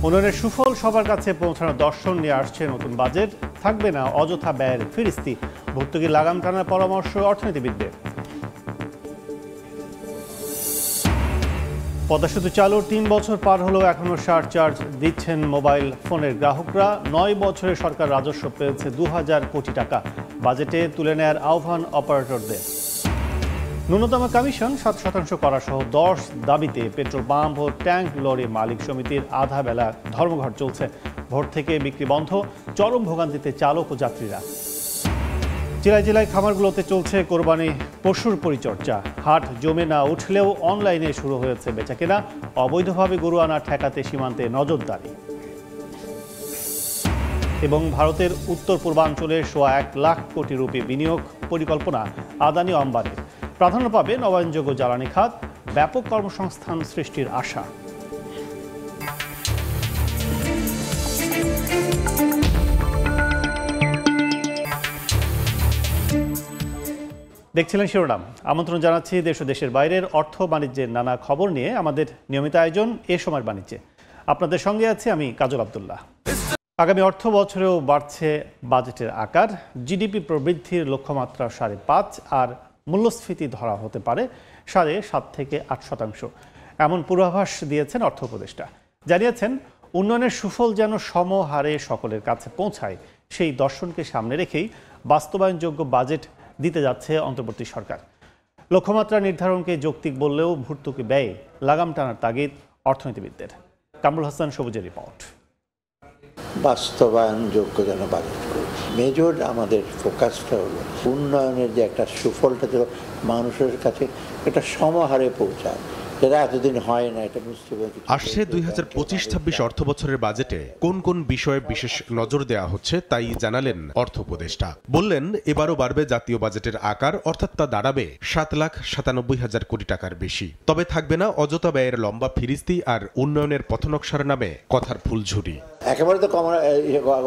উন্নয়নের সুফল সবার কাছে পৌঁছানোর দর্শন নিয়ে আসছে নতুন বাজেট। থাকবে না অযথা ব্যয়ের ফিরিস্তি, ভর্তুকি লাগাম টানার পরামর্শ অর্থনীতিবিদদের। পদ্মা সেতু চালুর ৩ বছর পার হলেও এখনও সারচার্জ দিচ্ছেন মোবাইল ফোনের গ্রাহকরা। ৯ বছরে সরকার রাজস্ব পেয়েছে ২,০০০ কোটি টাকা। বাজেটে তুলে নেয়ার আহ্বান অপারেটরদের। ন্যূনতম কমিশন ৭% করা সহ ১০ দাবিতে পেট্রোল পাম্প ও ট্যাঙ্ক লরি মালিক সমিতির আধা বেলা ধর্মঘট চলছে। ভোর থেকে বিক্রি বন্ধ, চরম ভোগান্তিতে চালক ও যাত্রীরা। জেলায় জেলায় খামারগুলোতে চলছে কোরবানি পশুর পরিচর্যা। হাট জমে না উঠলেও অনলাইনে শুরু হয়েছে বেচাকেনা। অবৈধভাবে গরু আনা ঠেকাতে সীমান্তে নজরদারি। এবং ভারতের উত্তর পূর্বাঞ্চলে ১.৫ লাখ কোটি রুপি বিনিয়োগ পরিকল্পনা আদানি আম্বানির। প্রাধান্য পাবে নবায়নযোগ্য জ্বালানি খাত, ব্যাপক কর্মসংস্থান সৃষ্টির আশা। দেখছিলেন শিরোনাম। আমন্ত্রণ জানাচ্ছি দেশ ও দেশের বাইরের অর্থ বাণিজ্যের নানা খবর নিয়ে আমাদের নিয়মিত আয়োজন এ সময়ের বাণিজ্যে। আপনাদের সঙ্গে আছি আমি কাজল আব্দুল্লাহ। আগামী অর্থ বছরেও বাড়ছে বাজেটের আকার। জিডিপি প্রবৃদ্ধির লক্ষ্যমাত্রা ৫.৫, আর মূল্যস্ফীতি ধরা হতে পারে ৭.৫ থেকে ৮%। এমন পূর্বাভাস দিয়েছেন অর্থ উপদেষ্টা। জানিয়েছেন উন্নয়নের সুফল যেন সমহারে সকলের কাছে পৌঁছায়, সেই দর্শনকে সামনে রেখেই বাস্তবায়নযোগ্য বাজেট দিতে যাচ্ছে অন্তর্বর্তী সরকার। লক্ষ্যমাত্রা নির্ধারণকে যৌক্তিক বললেও ভর্তুকি ব্যয়ে লাগাম টানার তাগিদ অর্থনীতিবিদদের। কামরুল হাসান সবুজের রিপোর্ট। বাস্তবায়নযোগ্য যেন বাজেট করি। মেজর আমাদের ফোকাসটা হলো উন্নয়নের যে একটা সুফলটা ছিল মানুষের কাছে একটা সমাহারে পৌঁছায়, যেটা এতদিন হয় না। এটা বুঝতে পারছি। আসছে ২০২৫-২৬ অর্থ বছরের বাজেটে কোন কোন বিষয়ে বিশেষ নজর দেওয়া হচ্ছে তাই জানালেন অর্থ উপদেষ্টা। বললেন এবারও বাড়বে জাতীয় বাজেটের আকার, অর্থাৎ তা দাঁড়াবে ৭,৯৭,০০০ কোটি টাকার বেশি। তবে থাকবে না অযথা ব্যয়ের লম্বা ফিরিস্তি আর উন্নয়নের পথনকশার নামে কথার ফুলঝুরি। একেবারে তো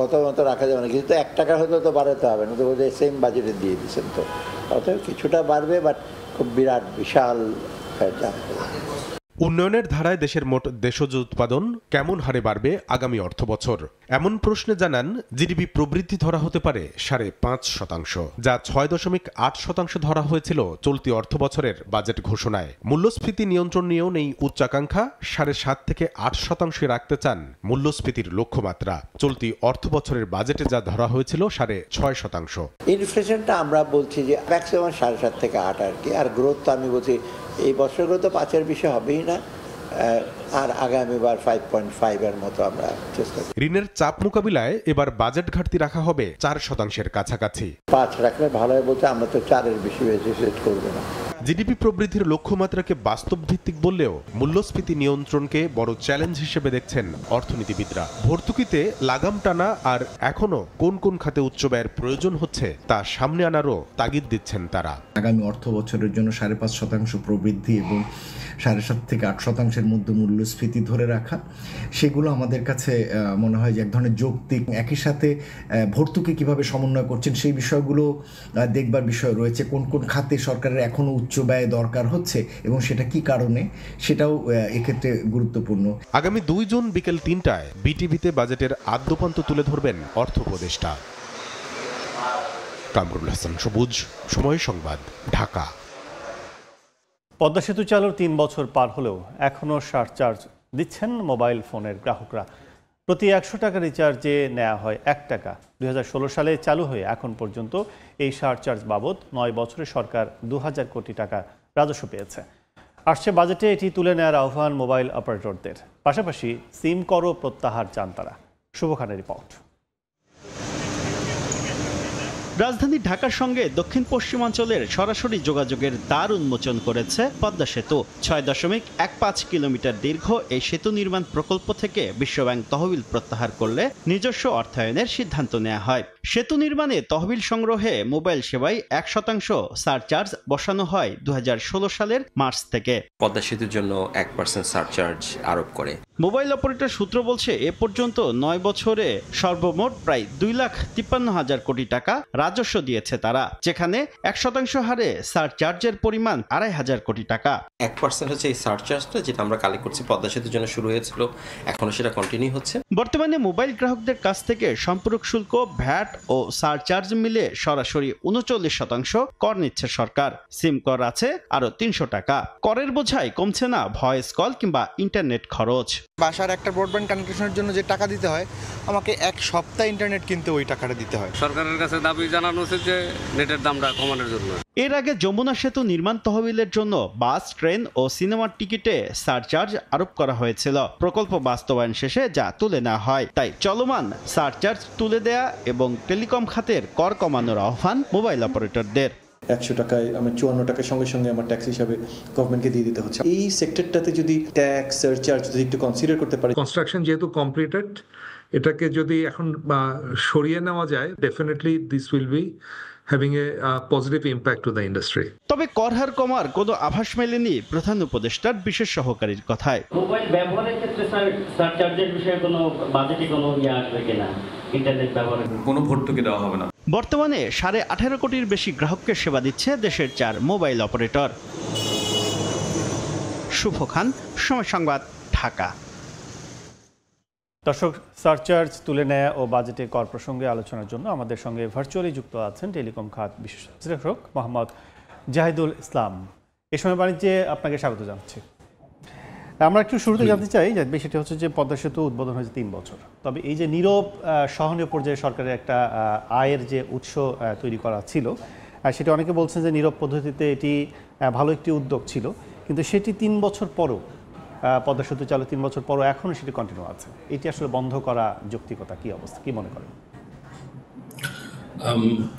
গত মতো রাখা যাবে না, কিন্তু ১ টাকা হলেও তো বাড়াতে হবে না। তো সেম বাজেটে দিয়ে দিচ্ছেন, তো অতএব কিছুটা বাড়বে, বাট খুব বিরাট বিশাল। উন্নয়নের ধারায় দেশের মোট দেশজ উৎপাদন কেমন হারে বাড়বে আগামী অর্থ বছর, এমন প্রশ্নে জানান জিডিপি প্রবৃদ্ধি ধরা হতে পারে ৫.৫%, যা ৬.৮% ধরা হয়েছিল চলতি অর্থ বছরের বাজেট ঘোষণায়। মূল্যস্ফীতি নিয়ন্ত্রণ নিয়েও নেই উচ্চাকাঙ্ক্ষা। ৭.৫ থেকে ৮% রাখতে চান মূল্যস্ফীতির লক্ষ্যমাত্রা। চলতি অর্থ বছরের বাজেটে যা ধরা হয়েছিল ৬.৫%। ইনফ্লেশনটা আমরা বলছি যে ম্যাক্সিমাম ৭.৫ থেকে ৮ আর কি। আর গ্রোথ তো আমি বলছি এই বছরগুলো তো ৫-এর বেশি হবেই না, আর আগামীবার 5.5 মতো আমরা চেষ্টা করি। ঋণের চাপ মোকাবিলায় এবার বাজেট ঘাটতি রাখা হবে ৪%-এর কাছাকাছি। ৫ রাখলে ভালো হয় বলতে, আমরা তো 4-এর বেশি সেট করবো না। জিডিপি প্রবৃদ্ধির লক্ষ্যমাত্রাকে বাস্তব ভিত্তিক বললেও মূল্যস্ফীতি নিয়ন্ত্রণকে বড় চ্যালেঞ্জ হিসেবে দেখছেন অর্থনীতিবিদরা। ভর্তুকিতে লাগাম টানা আর এখনো কোন কোন খাতে উচ্চ ব্যয়ের প্রয়োজন হচ্ছে তা সামনে আনারও তাগিদ দিচ্ছেন তারা। আগামী অর্থ বছরের জন্য ৫.৫% প্রবৃদ্ধি এবং ৭.৫ থেকে ৮%-এর মধ্যে মূল্যস্ফীতি ধরে রাখা, সেগুলো আমাদের কাছে মনে হয় যে এক ধরনের যৌক্তিক। একই সাথে ভর্তুকি কিভাবে সমন্বয় করছেন সেই বিষয়গুলো দেখবার বিষয় রয়েছে। কোন কোন খাতে সরকারের এখনো উচ্চ ব্যয় দরকার হচ্ছে এবং সেটা কি কারণে, সেটাও এক্ষেত্রে গুরুত্বপূর্ণ। আগামী ২ জুন বিকেল ৩টায় বিটিভিতে বাজেটের আদ্যোপান্ত তুলে ধরবেন অর্থ উপদেষ্টা। কামরুল হাসান সবুজ, সময় সংবাদ, ঢাকা। পদ্মা সেতু চালুর ৩ বছর পার হলেও এখনও সারচার্জ দিচ্ছেন মোবাইল ফোনের গ্রাহকরা। প্রতি ১০০ টাকা রিচার্জে নেওয়া হয় ১ টাকা। ২০১৬ সালে চালু হয়ে এখন পর্যন্ত এই সারচার্জ বাবদ ৯ বছরে সরকার ২,০০০ কোটি টাকা রাজস্ব পেয়েছে। আসছে বাজেটে এটি তুলে নেওয়ার আহ্বান মোবাইল অপারেটরদের। পাশাপাশি সিম করও প্রত্যাহার চান তারা। শুভ খানের রিপোর্ট। রাজধানী ঢাকার সঙ্গে দক্ষিণ পশ্চিমাঞ্চলের সরাসরি যোগাযোগের দ্বার উন্মোচন করেছে পদ্মা সেতু। ৬.১৫ কিলোমিটার দীর্ঘ এই সেতু নির্মাণ প্রকল্প থেকে বিশ্বব্যাংক তহবিল প্রত্যাহার করলে নিজস্ব অর্থায়নের সিদ্ধান্ত নেওয়া হয়। সেতু নির্মাণে তহবিল সংগ্রহে মোবাইল সেবায় 1% সারচার্জ বসানো হয় 2016 সালের মার্চ থেকে। পদ্মা সেতুর জন্য 1% সারচার্জ আরোপ করে। মোবাইল অপারেটর সূত্র বলছে এ পর্যন্ত 9 বছরে সর্বমোট প্রায় 2,53,000 কোটি টাকা রাজস্ব দিয়েছে তারা, যেখানে 1% হারে সারচার্জের পরিমাণ 2,500 কোটি টাকা। 1% হচ্ছে এই সারচার্জটা, যেটা আমরা কালেক্ট করছি পদ্মা সেতুর জন্য শুরু হয়েছিল, এখনো সেটা কন্টিনিউ হচ্ছে। বর্তমানে মোবাইল গ্রাহকদের কাছ থেকে সম্পূরক শুল্ক, ভ্যাট ও সারচার্জ মিলে সরাসরি 39% কর নিচ্ছে সরকার। সিম কর আছে আরো 300 টাকা। করের বোঝায় কমছে না ভয়েস কল কিংবা ইন্টারনেট খরচ। বাসার একটা ব্রডব্যান্ড কানেকশনের জন্য যে টাকা দিতে হয়, আমাকে এক সপ্তাহ ইন্টারনেট কিনতে ওই টাকাটা দিতে হয়। সরকারের কাছে দাবি জানানো হচ্ছে যে নেটের দামটা কমানোর জন্য। এর আগে যমুনা সেতু নির্মাণ তহবিলের জন্য বাস, ট্রেন ও সিনেমার টিকিটে সারচার্জ আরোপ করা হয়েছিল। প্রকল্প বাস্তবায়ন শেষে যা তুলে নেওয়া হয়, তাই চলমান সারচার্জ তুলে দেয়া এবং টেলিকম খাতের কর কমানোর আহ্বান মোবাইল অপারেটরদের। 100 টাকায় আমি 54 টাকার সঙ্গে সঙ্গে আমার ট্যাক্স হিসাবে গভর্নমেন্টকে দিয়ে দিতে হচ্ছে। এই সেক্টরটাতে যদি ট্যাক্স সারচার্জ যদি একটু কনসিডার করতে পারে। কনস্ট্রাকশন যেহেতু কমপ্লিটেড, এটাকে যদি এখন সরিয়ে নেওয়া যায়, definitely this will be having a positive impact to the industry. তবে কর হার কমার কোনো আভাস মেলেনি প্রধান উপদেষ্টার বিশেষ সহকারীর কথায়। মোবাইল ব্যবহারের ক্ষেত্রে সারচার্জের বিষয়ে কোনো বাজেটে কোনো আসবে কিনা, ইন্টারনেট ব্যবহারের কোনো ভর্তুকি দেওয়া হবে না। বর্তমানে 18.5 কোটির বেশি গ্রাহককে সেবা দিচ্ছে দেশের 4 মোবাইল অপারেটর। শুভ খান, সময় সংবাদ, ঢাকা। দর্শক, সারচার্জ তুলে নেয়া ও বাজেটে কর প্রসঙ্গে আলোচনার জন্য আমাদের সঙ্গে ভার্চুয়ালি যুক্ত আছেন টেলিকম খাত বিশেষ বিশ্লেষক মোহাম্মদ জাহিদুল ইসলাম। এ সময় বাণিজ্যে আপনাকে স্বাগত জানাচ্ছি। আমরা একটু শুরুতে জানতে চাই যে বিষয়টি হচ্ছে যে পদ্মা সেতু উদ্বোধন হয়েছে 3 বছর, তবে এই যে নীরব সহনীয় পর্যায়ে সরকারের একটা আয়ের যে উৎস তৈরি করা ছিল, সেটা অনেকে বলছেন যে নীরব পদ্ধতিতে এটি ভালো একটি উদ্যোগ ছিল, কিন্তু সেটি 3 বছর পরও, পদ্মা সেতু চালু 3 বছর পরও এখনও সেটি কন্টিনিউ আছে। এটি আসলে বন্ধ করা যৌক্তিকতা, কি অবস্থা, কি মনে করেন?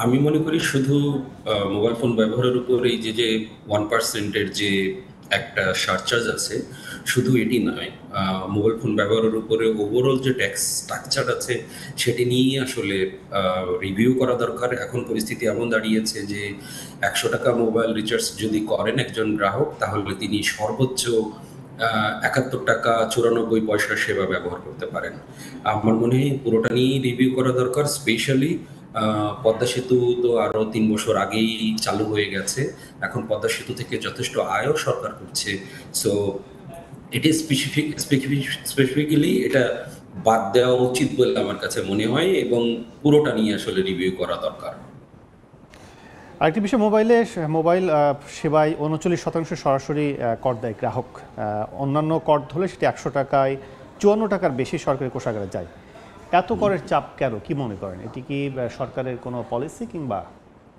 আমি মনে করি শুধু মোবাইল ফোন ব্যবহারের উপর এই যে 1%-এর যে একটা সারচার্জ আছে, শুধু এটি নয়, মোবাইল ফোন ব্যবহারের উপরে ওভারঅল যে ট্যাক্স স্ট্রাকচার আছে সেটি নিয়েই আসলে রিভিউ করা দরকার। এখন পরিস্থিতি এমন দাঁড়িয়েছে যে 100 টাকা মোবাইল রিচার্জ যদি করেন একজন গ্রাহক, তাহলে তিনি সর্বোচ্চ 71 টাকা 94 পয়সার সেবা ব্যবহার করতে পারেন। আমার মনে হয় পুরোটা নিয়েই রিভিউ করা দরকার। স্পেশালি পদ্মা সেতু তো আরও 3 বছর আগেই চালু হয়ে গেছে, এখন পদ্মা সেতু থেকে যথেষ্ট আয়ও সরকার করছে। সো এটি স্পেসিফিক্যালি এটা বাদ দেওয়া উচিত বলে আমার কাছে মনে হয়, এবং পুরোটা নিয়ে আসলে রিভিউ করা দরকার। আরেকটি বিষয়, মোবাইল সেবায় 39% সরাসরি কর দেয় গ্রাহক। অন্যান্য কর ধরলে সেটি 100 টাকায় 54 টাকার বেশি সরকারি কোষাগারে যায়। এত করের চাপ কেন, কি মনে করেন? এটি কি সরকারের কোনো পলিসি কিংবা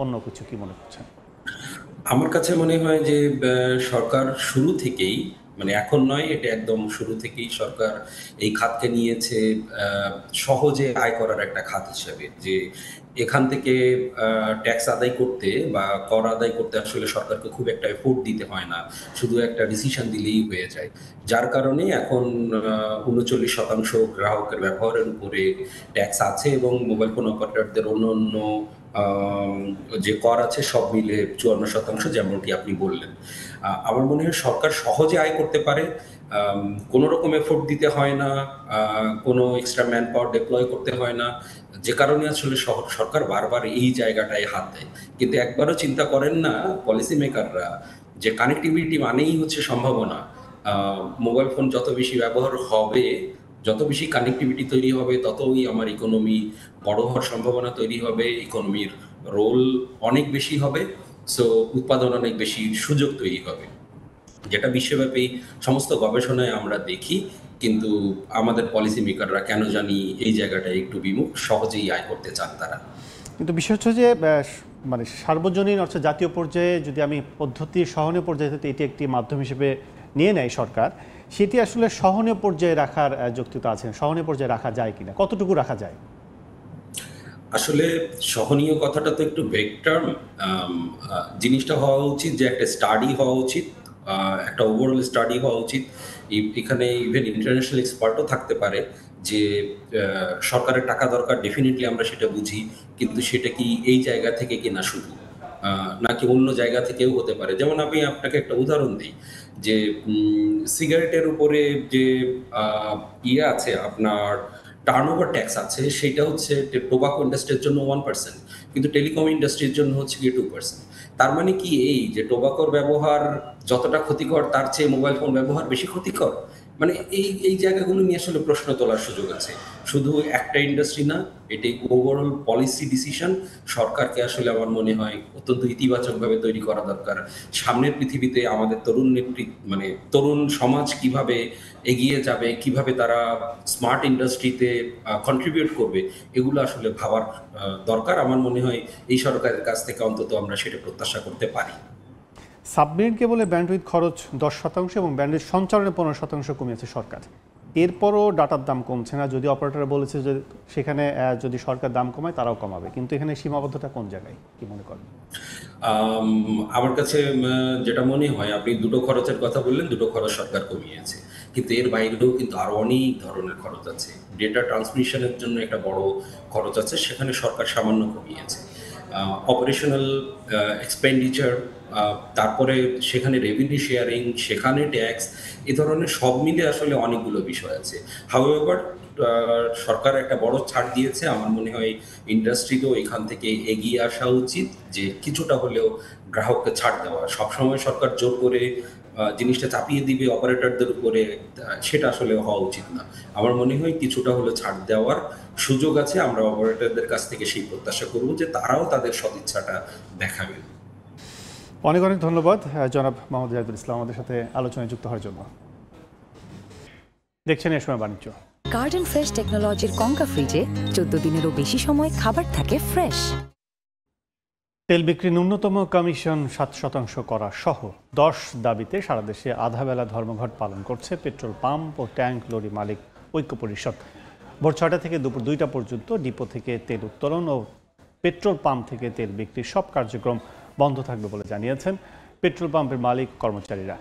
অন্য কিছু, কি মনে করছেন? আমার কাছে মনে হয় যে সরকার শুরু থেকেই, মানে এখন নয়, এটা একদম শুরু থেকেই সরকার এই খাতকে নিয়েছে সহজে আয় করার একটা খাত হিসেবে, যে এখান থেকে ট্যাক্স আদায় করতে বা কর আদায় করতে আসলে সরকারকে খুব একটা এফোর্ট দিতে হয় না, শুধু একটা ডিসিশন দিলেই হয়ে যায়। যার কারণে এখন 39% গ্রাহকের ব্যবহারের উপরে ট্যাক্স আছে, এবং মোবাইল ফোন অপারেটরদের অন্য যে কর আছে সব মিলে 54%, যেমনটি আপনি বললেন। আমার মনে হয় সরকার সহজে আয় করতে পারে, কোনো রকম এফোর্ট দিতে হয় না, কোনো এক্সট্রা ম্যান পাওয়ার ডিপ্লয় করতে হয় না, যে কারণে আসলে সরকার বারবার এই জায়গাটায় হাত দেয়। কিন্তু একবারও চিন্তা করেন না পলিসি মেকাররা যে কানেক্টিভিটি মানেই হচ্ছে সম্ভাবনা। মোবাইল ফোন যত বেশি ব্যবহার হবে, যত বেশি কানেক্টিভিটি তৈরি হবে, ততই আমার ইকোনমি বড় হওয়ার সম্ভাবনা তৈরি হবে, ইকোনমির রোল অনেক বেশি হবে, সো উৎপাদন অনেক বেশি সুযোগ তৈরি হবে, যেটা বিশ্বব্যাপী সমস্ত গবেষণায় আমরা দেখি। কিন্তু আমাদের পলিসি মেকাররা কেন জানি এই জায়গাটায় একটু বিমুখ, সহজেই আয় করতে চান তারা। কিন্তু বিষয় হচ্ছে যে মানে সার্বজনীন অর্থাৎ জাতীয় পর্যায়ে যদি আমি পদ্ধতির সহনীয় পর্যায়ে এটি একটি মাধ্যম হিসেবে নিয়ে নেয় সরকার, সেটি আসলে সহনীয় পর্যায়ে রাখার যৌক্তিকতা আছে, সহনীয় পর্যায়ে রাখা যায় কিনা, কতটুকু রাখা যায়? আসলে সহনীয় কথাটা তো একটু ভেগ টার্ম। জিনিসটা হওয়া উচিত যে একটা স্টাডি হওয়া উচিত, একটা ওভারঅল স্টাডি হওয়া উচিত, এখানে ইভেন ইন্টারন্যাশনাল এক্সপার্টও থাকতে পারে যে সরকারের টাকা দরকার, ডেফিনেটলি আমরা সেটা বুঝি, কিন্তু সেটা কি এই জায়গা থেকে কি না শুধু, নাকি অন্য জায়গা থেকেও হতে পারে। যেমন আমি আপনাকে একটা উদাহরণ দিই যে সিগারেটের উপরে যে আছে আপনার টার্নওভার ট্যাক্স আছে, সেটা হচ্ছে টোবাকো ইন্ডাস্ট্রির জন্য 1%, কিন্তু টেলিকম ইন্ডাস্ট্রির জন্য হচ্ছে কি 2%। তার মানে কি এই যে টোবাকোর ব্যবহার যতটা ক্ষতিকর তার চেয়ে মোবাইল ফোন ব্যবহার বেশি ক্ষতিকর? মানে এই জায়গাগুলো নিয়ে আসলে প্রশ্ন তোলার সুযোগ আছে। শুধু একটা ইন্ডাস্ট্রি না, এটি ওভারঅল পলিসি ডিসিশন। সরকারকে আসলে আমার মনে হয় অত্যন্ত ইতিবাচকভাবে তৈরি করা দরকার। সামনের পৃথিবীতে আমাদের তরুণ মানে তরুণ সমাজ কিভাবে এগিয়ে যাবে, কিভাবে তারা স্মার্ট ইন্ডাস্ট্রিতে কন্ট্রিবিউট করবে, এগুলো আসলে ভাবার দরকার। আমার মনে হয় এই সরকারের কাছ থেকে অন্তত আমরা সেটা প্রত্যাশা করতে পারি। সাবমেরিন কেবলে ব্যান্ডউইথ খরচ 10% এবং ব্যান্ডউইথ সঞ্চালনে 15% কমিয়েছে সরকার। এরপরও ডাটার দাম কমছে না, যদি অপারেটর বলেছে যে সেখানে যদি সরকার দাম কমায় তারাও কমাবে, কিন্তু এখানে সীমাবদ্ধতা কোন জায়গায়, কি মনে করেন? আমার কাছে যেটা মনে হয়, আপনি দুটো খরচের কথা বললেন, দুটো খরচ সরকার কমিয়েছে, কিন্তু এর বাইরেও কিন্তু আরো অনেক ধরনের খরচ আছে। ডেটা ট্রান্সমিশনের জন্য একটা বড় খরচ আছে, সেখানে সরকার সামান্য কমিয়েছে। অপারেশনাল এক্সপেন্ডিচার, তারপরে সেখানে রেভিনিউ শেয়ারিং, সেখানে ট্যাক্স, এ ধরনের সব মিলে আসলে অনেকগুলো বিষয় আছে। হাউএভার সরকার একটা বড় ছাড় দিয়েছে। আমার মনে হয় ইন্ডাস্ট্রিকেও এখান থেকে এগিয়ে আসা উচিত, যে কিছুটা হলেও গ্রাহককে ছাড় দেওয়া। সবসময় সরকার জোর করে জিনিসটা চাপিয়ে দিবে অপারেটরদের উপরে, সেটা আসলে হওয়া উচিত না। আমার মনে হয় কিছুটা হলে ছাড় দেওয়ার সুযোগ আছে। আমরা অপারেটরদের কাছ থেকে সেই প্রত্যাশা করব যে তারাও তাদের সদিচ্ছাটা দেখাবে। অনেক অনেক ধন্যবাদ জনাব মোহাম্মদ জাহিদুল ইসলাম আমাদের সাথে আলোচনায় যুক্ত হওয়ার জন্য। দেখছেন এ সময় বাণিজ্য। গার্ডেন ফ্রেশ টেকনোলজির কঙ্কা ফ্রিজে 14 দিনেরও বেশি সময় খাবার থাকে ফ্রেশ। তেল বিক্রি ন্যূনতম কমিশন 7% করা সহ 10 দাবিতে সারা দেশে আধাবেলা ধর্মঘট পালন করছে পেট্রোল পাম্প ও ট্যাঙ্ক লরি মালিক ঐক্য পরিষদ। ভোর 6টা থেকে দুপুর 2টা পর্যন্ত ডিপো থেকে তেল উত্তোলন ও পেট্রোল পাম্প থেকে তেল বিক্রির সব কার্যক্রম বন্ধ থাকবে বলে জানিয়েছেন পেট্রোল পাম্পের মালিক কর্মচারীরা।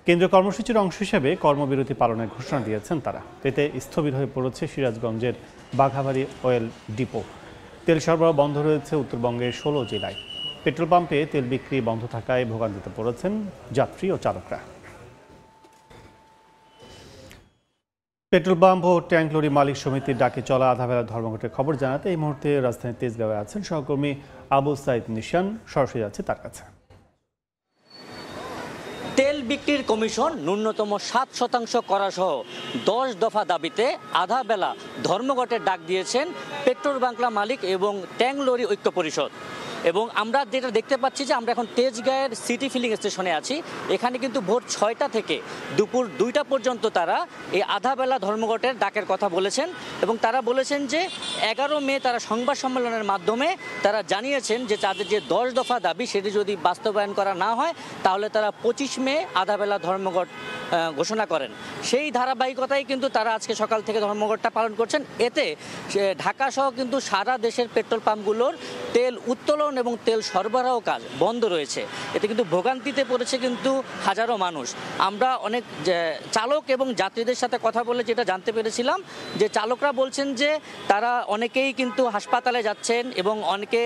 কেন্দ্রীয় কর্মসূচির অংশ হিসেবে কর্মবিরতি পালনের ঘোষণা দিয়েছেন তারা। এতে স্থবির হয়ে পড়েছে সিরাজগঞ্জের বাঘাবাড়ি অয়েল ডিপো। তেল সরবরাহ বন্ধ রয়েছে উত্তরবঙ্গের 16 জেলায়। পেট্রোল পাম্পে তেল বিক্রি বন্ধ থাকায় ভোগান্তিতে পড়েছেন যাত্রী ও চালকরা। পেট্রোল পাম্প ও ট্যাঙ্ক লরি মালিক সমিতির ডাকে চলা আধাবেলা ধর্মঘটের খবর জানাতে এই মুহূর্তে রাজধানীর তেজগাঁওয়ে আছেন সহকর্মী আবু সাইদ নিশান, সরাসরি যাচ্ছে তার কাছে। তেল বিক্রির কমিশন ন্যূনতম 7% করা সহ 10 দফা দাবিতে আধা বেলা ধর্মঘটের ডাক দিয়েছেন পেট্রোল বাংলা মালিক এবং ট্যাঙ্ক লরি ঐক্য পরিষদ। এবং আমরা যেটা দেখতে পাচ্ছি যে আমরা এখন তেজগাঁয়ের সিটি ফিলিং স্টেশনে আছি। এখানে কিন্তু ভোর 6টা থেকে দুপুর 2টা পর্যন্ত তারা এই আধাবেলা ধর্মঘটের ডাকের কথা বলেছেন এবং তারা বলেছেন যে 11 মে তারা সংবাদ সম্মেলনের মাধ্যমে তারা জানিয়েছেন যে তাদের যে 10 দফা দাবি সেটি যদি বাস্তবায়ন করা না হয় তাহলে তারা 25 মে আধাবেলা ধর্মঘট ঘোষণা করেন। সেই ধারাবাহিকতায় কিন্তু তারা আজকে সকাল থেকে ধর্মঘটটা পালন করছেন। এতে ঢাকা সহ কিন্তু সারা দেশের পেট্রোল পাম্পগুলোর তেল উত্তোলন এবং তেল সরবরাহ কাজ বন্ধ রয়েছে। এতে কিন্তু ভোগান্তিতে পড়েছে কিন্তু হাজারো মানুষ। আমরা অনেক চালক এবং যাত্রীদের সাথে কথা বলে যেটা জানতে পেরেছিলাম যে চালকরা বলছেন যে তারা অনেকেই কিন্তু হাসপাতালে যাচ্ছেন এবং অনেকে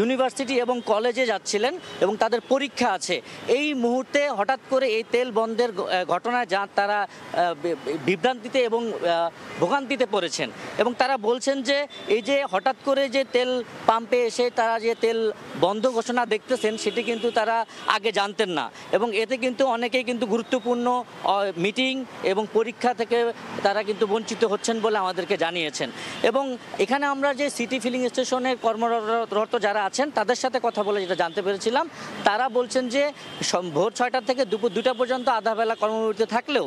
ইউনিভার্সিটি এবং কলেজে যাচ্ছিলেন এবং তাদের পরীক্ষা আছে। এই মুহূর্তে হঠাৎ করে এই তেল বন্ধের ঘটনায় তারা বিভ্রান্তিতে এবং ভোগান্তিতে পড়েছেন এবং তারা বলছেন যে এই যে হঠাৎ করে যে তেল পাম্পে এসে তারা যে তেল বন্ধ ঘোষণা দেখতেছেন সেটি কিন্তু তারা আগে জানতেন না এবং এতে কিন্তু অনেকেই কিন্তু গুরুত্বপূর্ণ মিটিং এবং পরীক্ষা থেকে তারা কিন্তু বঞ্চিত হচ্ছেন বলে আমাদেরকে জানিয়েছেন। এবং এখানে আমরা যে সিটি ফিলিং স্টেশনের কর্মরত যারা আছেন তাদের সাথে কথা বলে যেটা জানতে পেরেছিলাম, তারা বলছেন যে ভোর 6টা থেকে দুপুর 2টা পর্যন্ত আধাবেলা কর্মবিরতি থাকলেও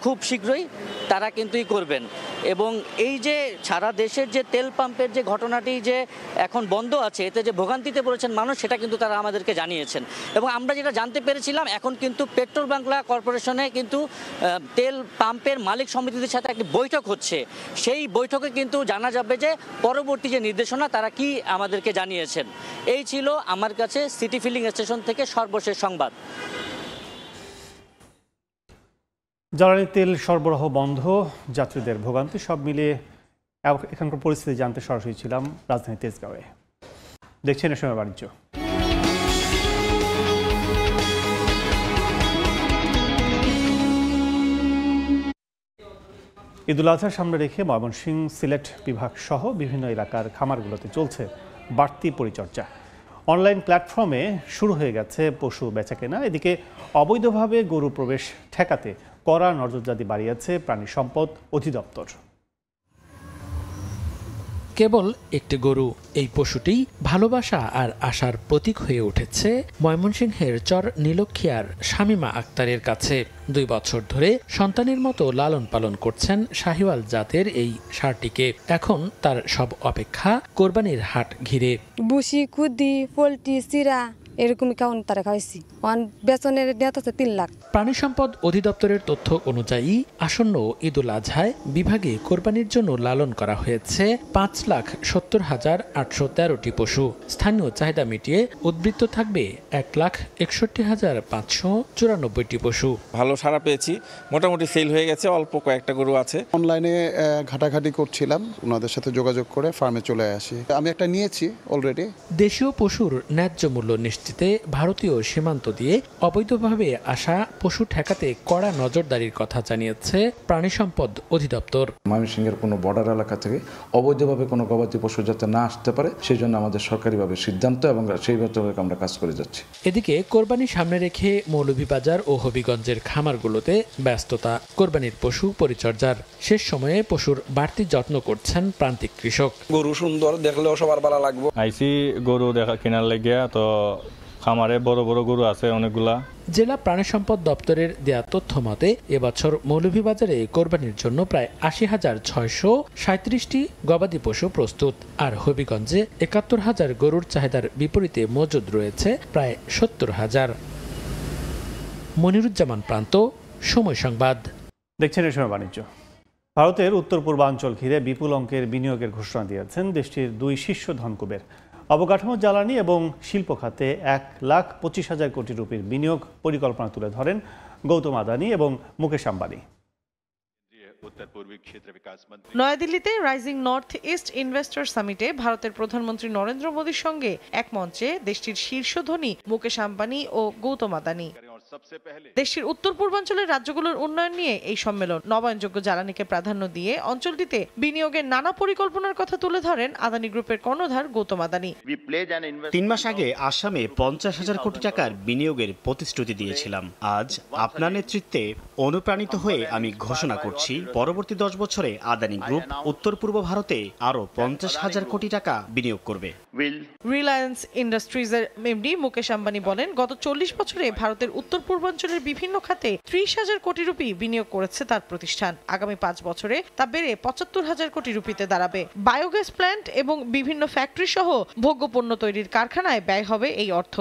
খুব শীঘ্রই তারা কিন্তুই করবেন। এবং এই যে সারা দেশের যে তেল পাম্পের যে ঘটনাটি যে এখন বন্ধ আছে এতে যে ভোগান্তিতে পড়েছেন মানুষ সেটা কিন্তু তারা আমাদেরকে জানিয়েছেন। এবং আমরা যেটা জানতে পেরেছিলাম এখন কিন্তু পেট্রোল বাংলা কর্পোরেশনে কিন্তু তেল পাম্পের মালিক সমিতিদের সাথে একটি বৈঠক হচ্ছে। সেই বৈঠকে কিন্তু জানা যাবে যে পরবর্তী যে নির্দেশনা তারা কি আমাদেরকে জানিয়েছেন। এই ছিল আমার কাছে সিটি ফিলিং স্টেশন থেকে সর্বশেষ সংবাদ। জ্বালানি তেল সরবরাহ বন্ধ, যাত্রীদের ভোগান্তি, সব মিলিয়ে এখানকার পরিস্থিতি জানতে সরাসরি ছিলাম রাজধানী তেজগাঁওয়ে। দেখছেন এ সময় বাণিজ্য। ঈদুল আজহার সামনে রেখে ময়মনসিংহ, সিলেট বিভাগ সহ বিভিন্ন এলাকার খামারগুলোতে চলছে বাড়তি পরিচর্যা। অনলাইন প্ল্যাটফর্মে শুরু হয়ে গেছে পশু বেচাকেনা। এদিকে অবৈধভাবে গরু প্রবেশ ঠেকাতে কড়া নজরদারি বাড়িয়েছে প্রাণী সম্পদ অধিদপ্তর। কেবল একটি গরু, এই পশুটি ভালোবাসা আর আশার প্রতীক হয়ে উঠেছে ময়মনসিংহের চর নীলক্ষিয়ার শামীমা আক্তারের কাছে। 2 বছর ধরে সন্তানের মতো লালন পালন করছেন শাহিওয়াল জাতের এই ষাঁড়টিকে। এখন তার সব অপেক্ষা কোরবানির হাট ঘিরে। বুসি, কুদি, পোলট্রি, চিরা এরকমই কাউন তারা খাওয়াইছি। বেতনের নেত 3 লাখ। প্রাণী সম্পদ অধিদপ্তরের তথ্য অনুযায়ী আসন্ন ঈদুল আজহায় বিভাগে কোরবানির জন্য লালন করা হয়েছে 5,70,813টি পশু। স্থানীয় চাহিদা মিটিয়ে উদ্বৃত্ত থাকবে 1,61,594টি পশু। ভালো সাড়া পেয়েছি, মোটামুটি সেল হয়ে গেছে, অল্প কয়েকটা গরু আছে। অনলাইনে ঘাটাঘাটি করছিলাম, ওনাদের সাথে যোগাযোগ করে ফার্মে চলে আসি। আমি একটা নিয়েছি অলরেডি। দেশীয় পশুর ন্যায্য মূল্য নিশ্চিতে ভারতীয় সীমান্ত দিয়ে অবৈধভাবে আসা পশু ঠেকাতে কড়া নজরদারির কথা জানিয়েছে প্রাণী সম্পদ অধিদপ্তর। ময়মনসিংহের কোনো বর্ডার এলাকা থেকে অবৈধভাবে কোনো গবাদি পশু যাতে না আসতে পারে সেই জন্য আমাদের সরকারিভাবে সিদ্ধান্ত এবং সেই ভিত্তিতে আমরা কাজ করে যাচ্ছি। এদিকে কোরবানি সামনে রেখে মৌলভীবাজার ও হবিগঞ্জের খামারগুলোতে ব্যস্ততা কোরবানির পশু পরিচর্যার। শেষ সময়ে পশুর বাড়তি যত্ন করছেন প্রান্তিক কৃষক। গরু সুন্দর দেখলেও সবার ভালো লাগবে। আইসি গরু দেখা কেনার লেগে, তো খামারে বড় বড় গরু আছে অনেকগুলা। জেলা প্রাণী সম্পদ দপ্তরের দেয়া তথ্য মতে এবছর মৌলভীবাজারে কোরবানির জন্য প্রায় 80,637টি গবাদি পশু প্রস্তুত, আর হবিগঞ্জে 71,000 গরুর চাহিদার বিপরীতে মজুদ রয়েছে প্রায় 70,000। মনিরুজ্জামান প্রান্ত, সময় সংবাদ। দেখছেন এই সময় বাণিজ্য। ভারতের উত্তর পূর্বাঞ্চল ঘিরে বিপুল অঙ্কের বিনিয়োগের ঘোষণা দিয়েছেন দেশটির 2 শীর্ষ ধনকুবের। অবকাঠামো, জ্বালানি এবং শিল্প খাতে 1,25,000 কোটি রুপির বিনিয়োগ পরিকল্পনা তুলে ধরেন গৌতম আদানি এবং মুকেশ আম্বানি। নয়াদিল্লিতে রাইজিং নর্থ ইস্ট ইনভেস্টর সামিটে ভারতের প্রধানমন্ত্রী নরেন্দ্র মোদীর সঙ্গে এক মঞ্চে দেশটির শীর্ষ ধনী মুকেশ আম্বানি ও গৌতম আদানি। দেশটির উত্তর পূর্বাঞ্চলের রাজ্যগুলোর উন্নয়ন নিয়ে এই সম্মেলন। নবায়নযোগ্য জ্বালানিকে প্রাধান্য দিয়ে অঞ্চলটিতে বিনিয়োগের নানা পরিকল্পনার কথা তুলে ধরেন আদানি গ্রুপের কর্ণধার গৌতম আদানি। 3 মাস আগে আসামে 50,000 কোটি টাকার বিনিয়োগের প্রতিশ্রুতি দিয়েছিলাম। আজ আপনার নেতৃত্বে অনুপ্রাণিত হয়ে আমি ঘোষণা করছি, পরবর্তী 10 বছরে আদানি গ্রুপ উত্তর পূর্ব ভারতে আরো 50,000 কোটি টাকা বিনিয়োগ করবে। রিলায়েন্স ইন্ডাস্ট্রিজের এমডি মুকেশ আম্বানি বলেন, গত 40 বছরে ভারতের উত্তর পূর্বাঞ্চলের বিভিন্ন খাতে 30,000 কোটি রুপি বিনিয়োগ করেছে তার প্রতিষ্ঠান। আগামী 5 বছরে তা বেড়ে 75,000 কোটি রুপিতে দাঁড়াবে। বায়োগ্যাস প্ল্যান্ট এবং বিভিন্ন ফ্যাক্টরি সহ ভোগ্যপণ্য তৈরির কারখানায় ব্যয় হবে এই অর্থ।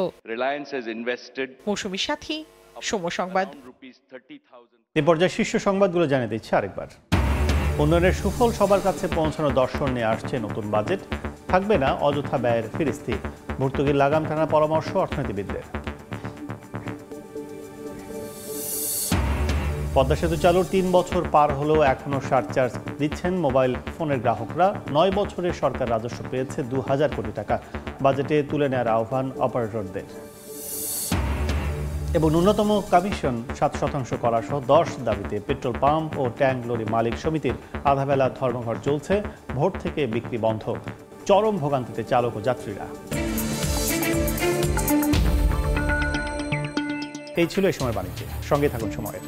মৌসুমী সাথী, সময় সংবাদ। এ পর্যায়ে শীর্ষ সংবাদগুলো জানিয়ে দিচ্ছে আরেকবার। উন্নয়নের সুফল সবার কাছে পৌঁছানোর দর্শন নিয়ে আসছে নতুন বাজেট। থাকবে না অযথা ব্যয়ের ফিরিস্তি, ভর্তুকির লাগাম টানার পরামর্শ অর্থনীতিবিদদের। পদ্মা সেতু চালুর 3 বছর পার হলেও এখনও সারচার্জ দিচ্ছেন মোবাইল ফোনের গ্রাহকরা। 9 বছরে সরকার রাজস্ব পেয়েছে 2,000 কোটি টাকা। বাজেটে তুলে নেওয়ার আহ্বান অপারেটরদের। এবং ন্যূনতম কমিশন 7% করা সহ 10 দাবিতে পেট্রোল পাম্প ও ট্যাঙ্ক লরি মালিক সমিতির আধাবেলা ধর্মঘট চলছে। ভোর থেকে বিক্রি বন্ধ, চরম ভোগান্তিতে চালক ও যাত্রীরা। এই ছিল এই সময় বাণিজ্যে। সঙ্গে থাকুন সময়ের।